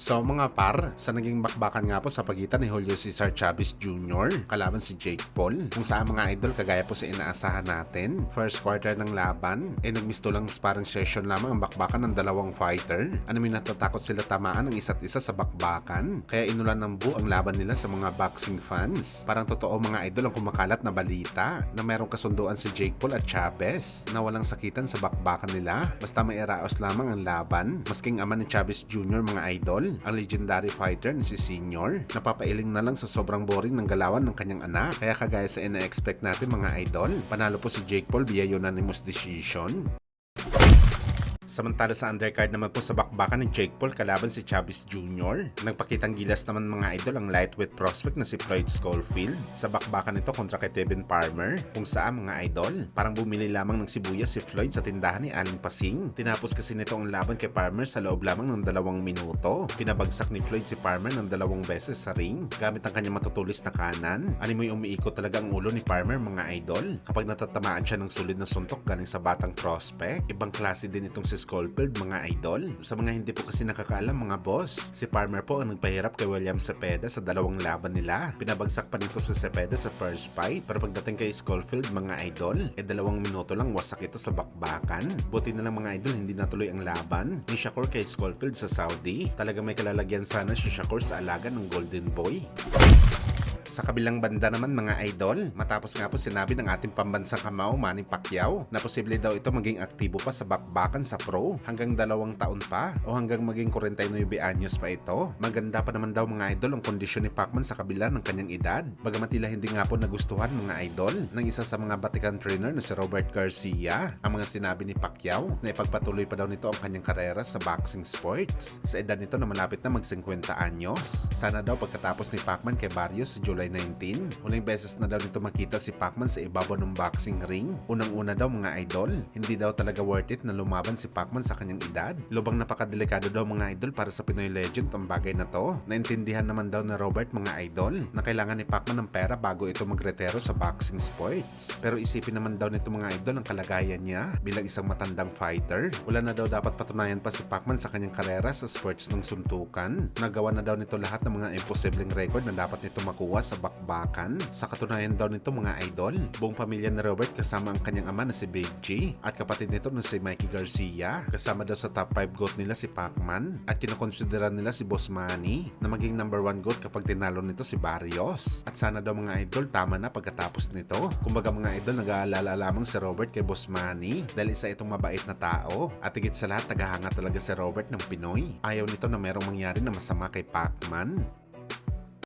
So mga par, sa naging bakbakan nga po sa pagitan ni Julio Cesar Chavez Jr. kalaban si Jake Paul, kung saan mga idol kagaya po sa inaasahan natin, first quarter ng laban, nagmisto lang sparring session lamang ang bakbakan ng dalawang fighter. Ano may natatakot sila tamaan ng isa't isa sa bakbakan, kaya inulan ng buo ang laban nila sa mga boxing fans. Parang totoo mga idol ang kumakalat na balita na merong kasunduan si Jake Paul at Chavez na walang sakitan sa bakbakan nila, basta may iraos lamang ang laban. Masking ama ni Chavez Jr. mga idol, ang legendary fighter na si Senior, napapailing na lang sa sobrang boring ng galawan ng kanyang anak. Kaya kagaya sa ina-expect natin mga idol, panalo po si Jake Paul via unanimous decision. Samantala sa undercard naman po sa bakbakan ni Jake Paul kalaban si Chavez Jr. Nagpakitang gilas naman mga idol ang lightweight prospect na si Floyd Schofield sa bakbakan nito kontra kay Tevin Farmer, kung saan mga idol parang bumili lamang ng sibuyas si Floyd sa tindahan ni Alan Pasing. Tinapos kasi nito ang laban kay Farmer sa loob lamang ng 2 minuto. Pinabagsak ni Floyd si Farmer ng 2 beses sa ring gamit ang kanyang matutulis na kanan. Animoy umiikot talaga ang ulo ni Farmer mga idol kapag natatamaan siya ng solid na suntok galing sa batang prospect. Ibang klase din itong si Schofield mga idol. Sa mga hindi po kasi nakakaalam mga boss, si Farmer po ang nagpahirap kay William Cepeda sa 2 laban nila. Pinabagsak pa nito sa Cepeda sa first fight, pero pagdating kay Schofield mga idol, 2 minuto lang wasak ito sa bakbakan. Buti na lang mga idol hindi natuloy ang laban ni Shakur kay Schofield sa Saudi. Talaga may kalalagyan sana si Shakur sa alaga ng Golden Boy. Sa kabilang banda naman mga idol, matapos nga po sinabi ng ating pambansang kamao Manny Pacquiao na posible daw ito maging aktibo pa sa bakbakan sa pro hanggang 2 taon pa o hanggang maging 49 anyos pa ito. Maganda pa naman daw mga idol ang kondisyon ni Pacman sa kabila ng kanyang edad. Bagamat tila hindi nga po nagustuhan mga idol ng isa sa mga Vatican trainer na si Robert Garcia ang mga sinabi ni Pacquiao na ipagpatuloy pa daw nito ang kanyang karera sa boxing sports sa edad nito na malapit na mag 50 anyos. Sana daw pagkatapos ni Pacman kay Barrios sa July 19, uling beses na daw nito makita si Pacman sa ibabaw ng boxing ring. Unang-una daw mga idol, hindi daw talaga worth it na lumaban si Pacman sa kanyang edad. Lubang napakadelikado daw mga idol para sa Pinoy legend ang bagay na to. Naintindihan naman daw na Robert mga idol na kailangan ni Pacman ng pera bago ito magretero sa boxing sports. Pero isipin naman daw nito mga idol ang kalagayan niya bilang isang matandang fighter. Wala na daw dapat patunayan pa si Pacman sa kanyang karera sa sports ng suntukan. Nagawa na daw nito lahat ng mga imposibleng record na dapat nito makuha sa bakbakan. Sa katunayan daw nito mga idol, buong pamilya ni Robert kasama ang kanyang ama na si Big G at kapatid nito na si Mikey Garcia. Kasama daw sa top 5 GOAT nila si Pacman at kinokonsidera nila si Boss Manny na maging number 1 GOAT kapag tinalo nito si Barrios. At sana daw mga idol tama na pagkatapos nito. Kumbaga mga idol nag-aalala lamang si Robert kay Boss Manny dahil isa itong mabait na tao at higit sa lahat tagahanga talaga si Robert ng Pinoy. Ayaw nito na merong mangyari na masama kay Pacman.